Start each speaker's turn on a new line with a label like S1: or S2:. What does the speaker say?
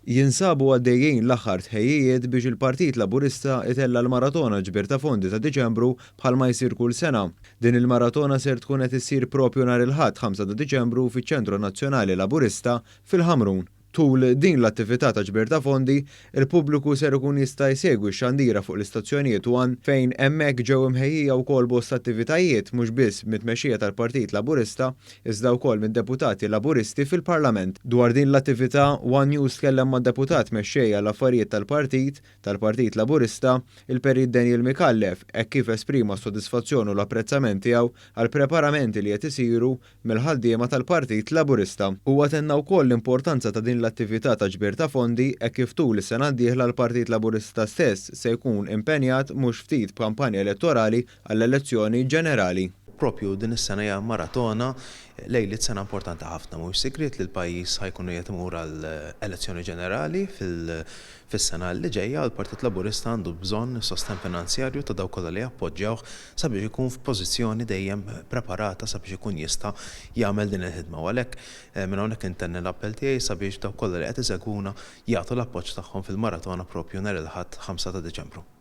S1: Jinsabu għaddejjin l-aħħar tħejjiet biex il-Partit Laburista itella l-maratona ġbir ta' fondi ta' Diċembru bħalma jsir kull sena. Din il-maratona ser tkun qed issir propju nhar il-Ħadd 5 ta' Diċembru fiċ-Ċentru Nazzjonali Laburista fil-Ħamrun. Tul din l-attività ta' ġbir ta' fondi, il-pubbliku ser ikun jista' jsegwi x-xandira fuq l-istazzjonijiet wan fejn hemmhekk ġew imħejjija wkoll bost attivitajiet mhux biss mit-tmexxija tal-Partit Laburista, iżda wkoll mid-deputati Laburisti fil-Parlament. Dwar din l-attività, One News tkellem mad-deputat mexxejja l-affarijiet tal-Partit Laburista, il-Perit Daniel Mikallef, hekk kif esprima s-sodisfazzjon u l-apprezzament tiegħu għall preparamenti li qed isiru mill-ħaddiema tal-Partit Laburista. Huwa tenna wkoll l-importanza ta' din l-attività ta' ġbir ta' fondi hekk kif tul is-sena d-dieħla l-Partit Laburista stess se jkun impenjat mhux ftit b'kampanja elettorali għall-elezzjoni ġenerali.
S2: Propju din is-sena hija maratona lejliet sena importanti ħafna mhux sigriet li l-pajjiż ħajkun qed imur għall-elezzjoni ġenerali fis-sena li ġejja l-Partit Laburista għandu bżonn sosten finanzjarju ta' dawk kollha li jappoġġjawh sabiex ikun f'pożizzjoni dejjem preparata sabiex ikun jista' jagħmel din il-ħidma. U għalhekk minn hawnhekk intenni l-appell tiegħi sabiex dawk kollha li qed isegwuna jagħtu l-appoġġ tagħhom fil-maratona propju nhar il-Ħadd 5 ta' Diċembru.